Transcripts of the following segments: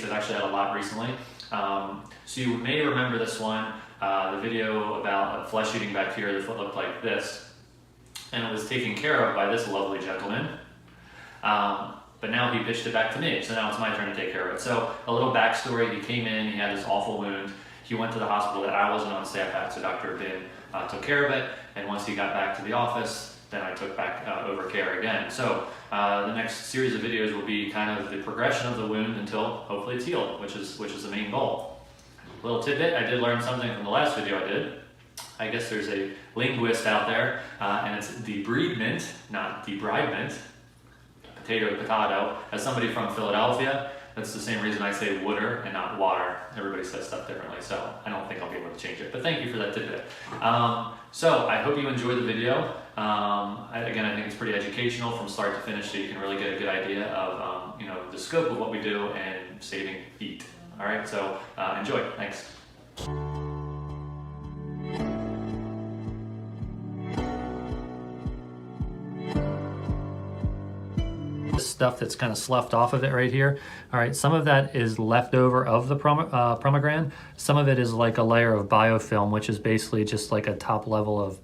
I've actually had a lot recently. So you may remember this one, the video about a flesh-eating bacteria. The foot looked like this, and it was taken care of by this lovely gentleman. But now he pitched it back to me, so now it's my turn to take care of it. So a little backstory: he came in, he had this awful wound. He went to the hospital that I wasn't on staff at, so Dr. Bin took care of it. And once he got back to the office, then I took back over care again. So the next series of videos will be kind of the progression of the wound until hopefully it's healed, which is the main goal. Little tidbit: I did learn something from the last video I did. I guess there's a linguist out there, and it's debridement, not debridement. Potato. As somebody from Philadelphia, that's the same reason I say water and not water. Everybody says stuff differently, so I don't think I'll be able to change it. But thank you for that tidbit. So I hope you enjoyed the video. Again, I think it's pretty educational from start to finish, so you can really get a good idea of the scope of what we do and saving feet. All right, so enjoy. Thanks. Stuff that's kind of sloughed off of it right here. All right, some of that is leftover of the pomegranate. Some of it is like a layer of biofilm, which is basically just like a top level of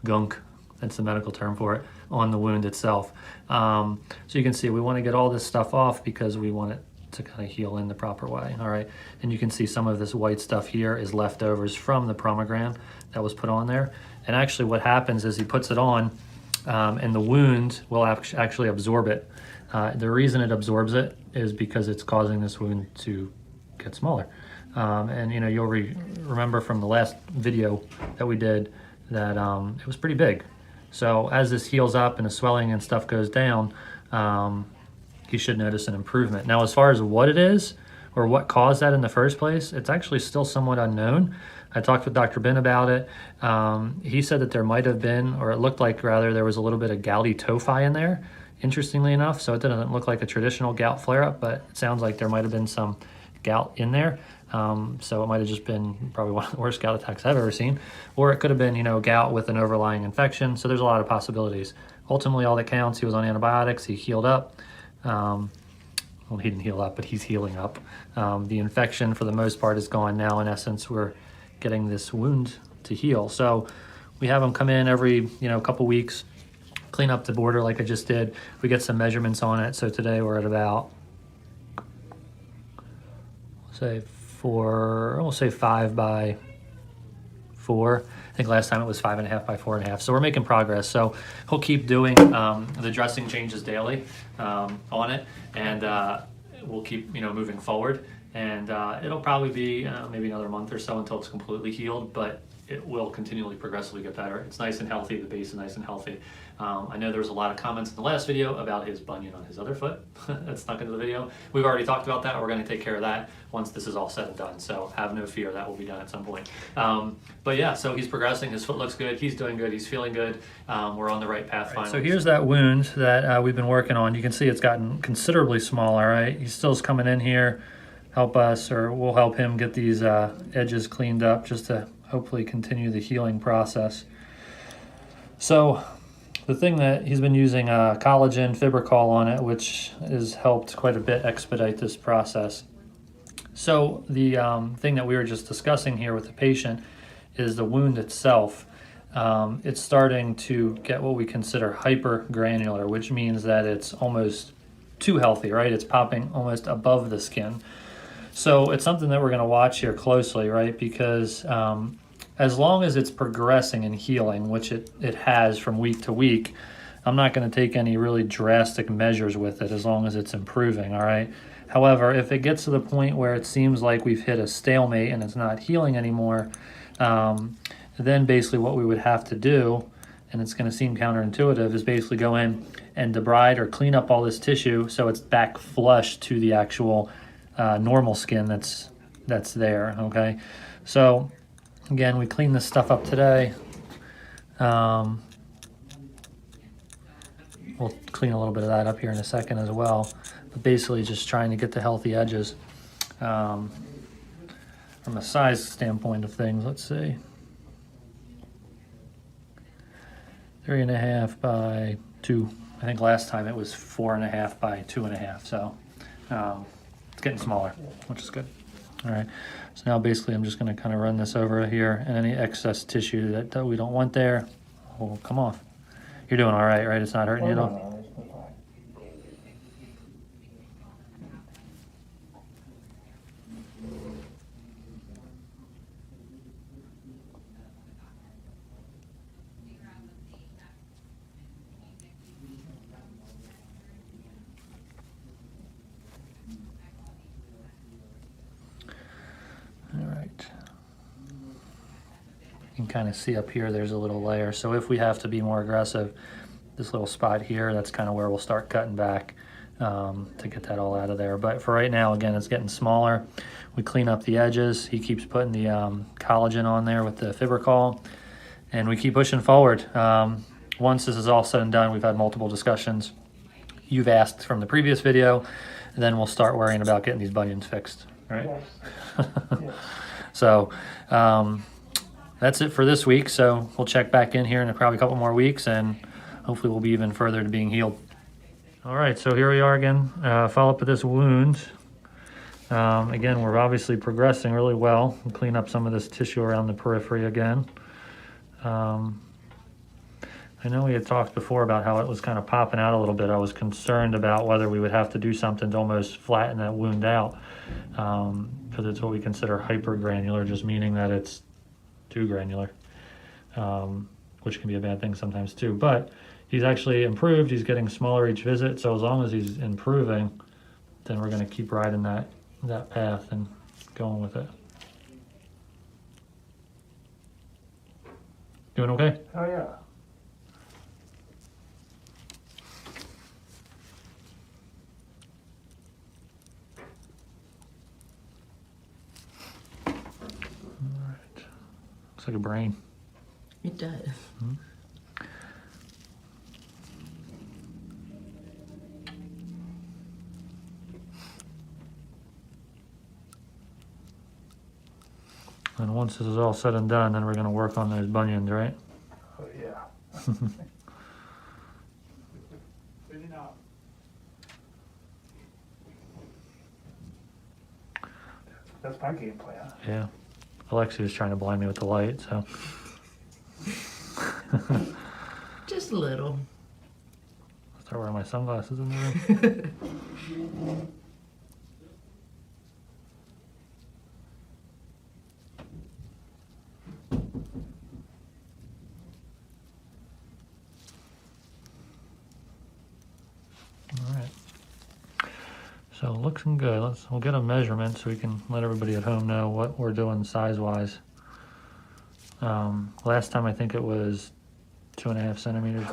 gunk, that's the medical term for it, on the wound itself. So you can see we want to get all this stuff off because we want it to kind of heal in the proper way. All right, and you can see some of this white stuff here is leftovers from the pomegranate that was put on there. And actually what happens is he puts it on, and the wound will actually absorb it. The reason it absorbs it is because it's causing this wound to get smaller. And you'll remember from the last video that we did that it was pretty big. So as this heals up and the swelling and stuff goes down, you should notice an improvement. Now, as far as what it is or what caused that in the first place, it's actually still somewhat unknown. I talked with Dr. Bin about it. He said that there might have been, or it looked like rather, there was a little bit of gouty tophi in there, interestingly enough. So it didn't look like a traditional gout flare-up, but it sounds like there might have been some gout in there. So it might have just been probably one of the worst gout attacks I've ever seen. Or it could have been, gout with an overlying infection. So there's a lot of possibilities. Ultimately, all that counts, he was on antibiotics, he healed up. Well, he didn't heal up, but he's healing up. The infection, for the most part, is gone now. In essence, we're getting this wound to heal. So we have them come in every couple weeks, clean up the border like I just did. We get some measurements on it. So today we're at about, we'll say 5 by 4. I think last time it was 5.5 by 4.5. So we're making progress. So he'll keep doing the dressing changes daily on it, and we'll keep moving forward. And it'll probably be maybe another month or so until it's completely healed, but it will continually progressively get better. It's nice and healthy. The base is nice and healthy. I know there was a lot of comments in the last video about his bunion on his other foot that snuck into the video. We've already talked about that. We're going to take care of that once this is all said and done. So have no fear, that will be done at some point. But yeah, so he's progressing. His foot looks good. He's doing good. He's feeling good. We're on the right path finally. So here's that wound that we've been working on. You can see it's gotten considerably smaller, right? He still's coming in here. Help us, or we'll help him get these edges cleaned up just to hopefully continue the healing process. So the thing that he's been using collagen fibricol on it, which has helped quite a bit expedite this process. So the thing that we were just discussing here with the patient is the wound itself. It's starting to get what we consider hypergranular, which means that it's almost too healthy, right? It's popping almost above the skin. So it's something that we're going to watch here closely, right? Because as long as it's progressing and healing, which it has from week to week, I'm not going to take any really drastic measures with it as long as it's improving, all right? However, if it gets to the point where it seems like we've hit a stalemate and it's not healing anymore, then basically what we would have to do, and it's going to seem counterintuitive, is basically go in and debride or clean up all this tissue so it's back flush to the actual normal skin that's there, okay? So again, we clean this stuff up today. We'll clean a little bit of that up here in a second as well, but basically just trying to get the healthy edges. From a size standpoint of things, let's see, 3.5 by 2. I think last time it was 4.5 by 2.5. So It's getting smaller, which is good. All right, so now basically I'm just gonna kind of run this over here, and any excess tissue that we don't want there will come off. You're doing all right, right? It's not hurting you at all? All right. You can kind of see up here, there's a little layer. So if we have to be more aggressive, this little spot here, that's kind of where we'll start cutting back to get that all out of there. But for right now, again, it's getting smaller. We clean up the edges. He keeps putting the collagen on there with the fibrocol, and we keep pushing forward. Once this is all said and done, we've had multiple discussions. You've asked from the previous video, and then we'll start worrying about getting these bunions fixed, right? Yes. Yes. So that's it for this week. So we'll check back in here in probably a couple more weeks, and hopefully we'll be even further to being healed. All right, so here we are again. Follow up with this wound. Again, we're obviously progressing really well. We'll clean up some of this tissue around the periphery again. I know we had talked before about how it was kind of popping out a little bit. I was concerned about whether we would have to do something to almost flatten that wound out, because it's what we consider hypergranular, just meaning that it's too granular, which can be a bad thing sometimes too. But he's actually improved. He's getting smaller each visit. So as long as he's improving, then we're going to keep riding that path and going with it. Doing okay? Oh, yeah. Looks like a brain. It does. Mm-hmm. And once this is all said and done, then we're going to work on those bunions, right? Oh, yeah. That's my game plan. Yeah. Alexi was trying to blind me with the light, so. Just a little. Start wearing my sunglasses in the room. All right. So looking good. We'll get a measurement so we can let everybody at home know what we're doing size-wise. Last time I think it was 2.5 centimeters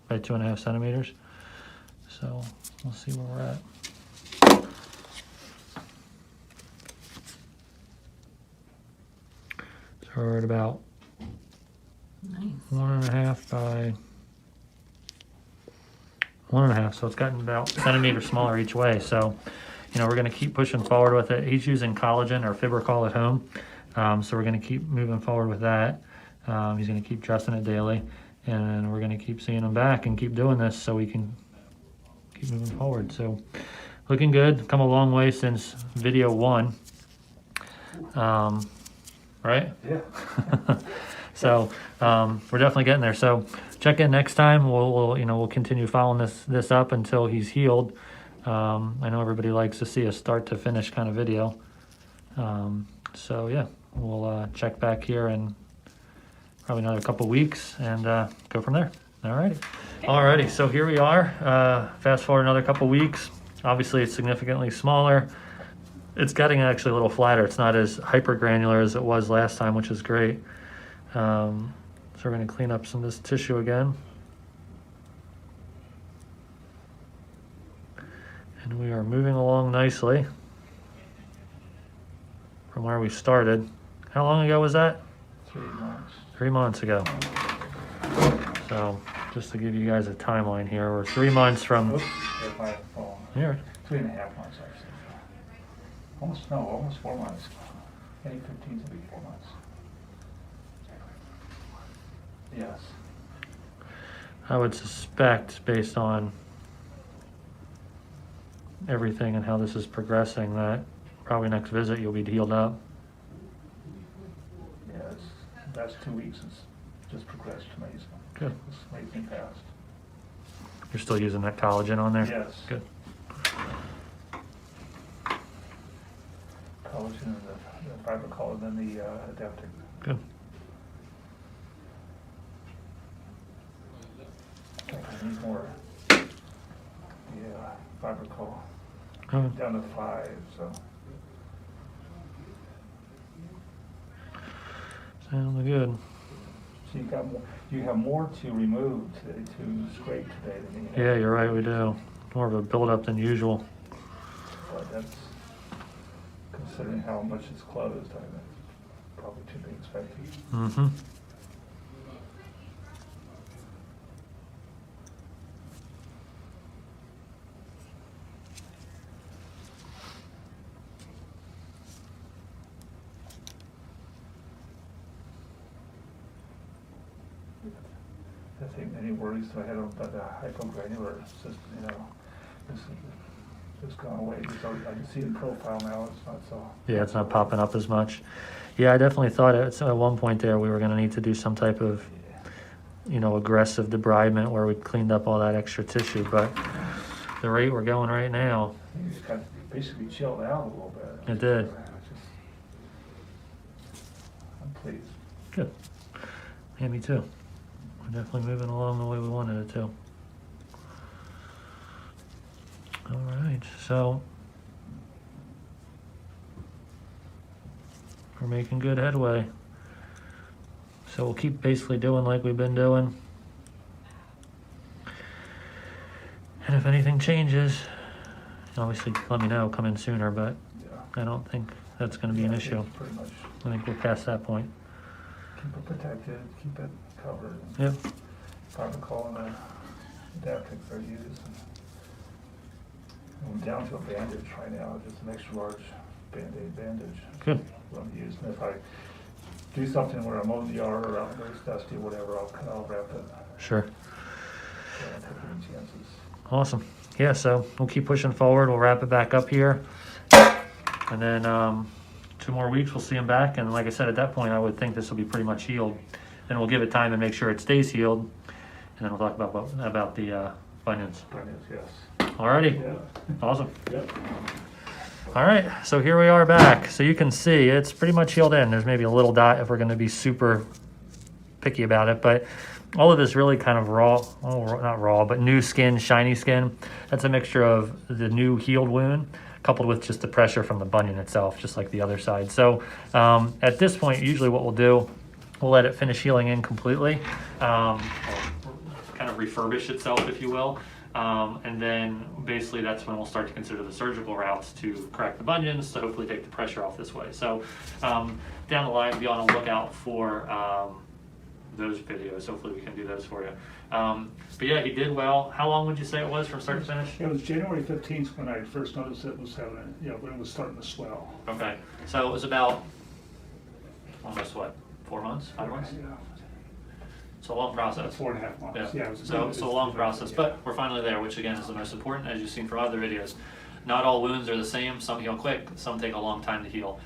by 2.5 centimeters. So we'll see where we're at. So we're at about Nice. 1.5 by 1.5, so it's gotten about a centimeter smaller each way. So, you know, we're going to keep pushing forward with it. He's using collagen or fibrocol at home, so we're going to keep moving forward with that. He's going to keep dressing it daily, and we're going to keep seeing him back and keep doing this so we can keep moving forward. So, looking good. Come a long way since video 1. Right? Yeah. So we're definitely getting there. So check in next time. We'll continue following this up until he's healed. I know everybody likes to see a start to finish kind of video. So yeah, we'll check back here in probably another couple weeks and go from there. Alrighty. So here we are. Fast forward another couple weeks. Obviously, it's significantly smaller. It's getting actually a little flatter. It's not as hypergranular as it was last time, which is great. So we're going to clean up some of this tissue again. And we are moving along nicely from where we started. How long ago was that? 3 months. 3 months ago. So just to give you guys a timeline here, we're 3 months from... Oops, if I fall. Here. 3.5 months, actually. Almost 4 months. Any 15th will be 4 months. Yes. I would suspect, based on everything and how this is progressing, that probably next visit you'll be healed up. Yeah, last 2 weeks it's just progressed amazing. Good. It's amazing fast. You're still using that collagen on there? Yes. Good. Collagen and the fiber collagen and the adaptic. Good. I need more. Yeah, fiber collagen. Good. Down to 5, so. Sounds good. So you have more to remove today, to scrape today than you have. Yeah, you're right, we do. More of a build-up than usual. But that's, considering how much it's closed, I think probably to be expected. Mm-hmm. I think any worries I had about the hypogranular system, it's gone away. I can see in profile now, it's not so. Yeah, it's not popping up as much. Yeah, I definitely thought at one point there we were going to need to do some type of, aggressive debridement where we cleaned up all that extra tissue, but the rate we're going right now, I think it's got basically chilled out a little bit. It did. I'm pleased. good. Yeah, me too. We're definitely moving along the way we wanted it to. All right, so we're making good headway. So we'll keep basically doing like we've been doing. And if anything changes, obviously let me know, come in sooner, but Yeah. I don't think that's going to be an Yeah, issue. it's pretty much I think we're past that point. keep it protected, keep it covered. Yep. Fiber collagen and adaptics are used. I'm down to a bandage right now, just an extra large Band-Aid bandage. Good. I'm using. If I do something where I'm on the yard or out where it's dusty or whatever, I'll wrap it. Sure. So I don't take any chances. Awesome. Yeah, so we'll keep pushing forward. We'll wrap it back up here. And then 2 more weeks, we'll see him back. And like I said, at that point, I would think this will be pretty much healed. Then we'll give it time and make sure it stays healed. And then we'll talk about the bunions. Bunions, yes. Alrighty. Yeah. Awesome. Yep. All right, so here we are back. So you can see it's pretty much healed in. There's maybe a little dot if we're going to be super picky about it, but all of this really kind of raw, not raw, but new skin, shiny skin. That's a mixture of the new healed wound coupled with just the pressure from the bunion itself, just like the other side. So at this point, usually what we'll do, we'll let it finish healing in completely, kind of refurbish itself, if you will. And then basically that's when we'll start to consider the surgical routes to correct the bunions to hopefully take the pressure off this way. So down the line, be on the lookout for those videos. Hopefully we can do those for you. But yeah, he did well. How long would you say it was from start to finish? It was January 15th when I first noticed it was having, when it was starting to swell. Okay, so it was about almost 4 months, 5 months? Yeah. It's a long process. 4.5 months. Yeah, Yeah, it was so a long process, but we're finally there, which again is the most important, as you've seen from other videos. Not all wounds are the same. Some heal quick, some take a long time to heal.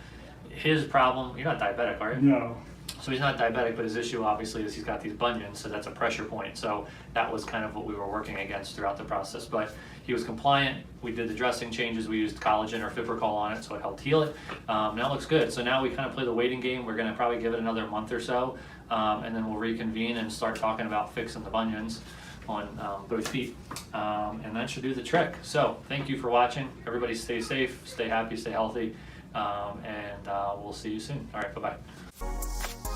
His problem, you're not diabetic, are you? No. So he's not diabetic, but his issue obviously is he's got these bunions, so that's a pressure point. So that was kind of what we were working against throughout the process. But he was compliant. We did the dressing changes. We used collagen or Fibrocol on it, so it helped heal it. Now it looks good. So now we kind of play the waiting game. We're going to probably give it another month or so, and then we'll reconvene and start talking about fixing the bunions on both feet, and that should do the trick. So thank you for watching. Everybody stay safe, stay happy, stay healthy, and we'll see you soon. All right, bye-bye.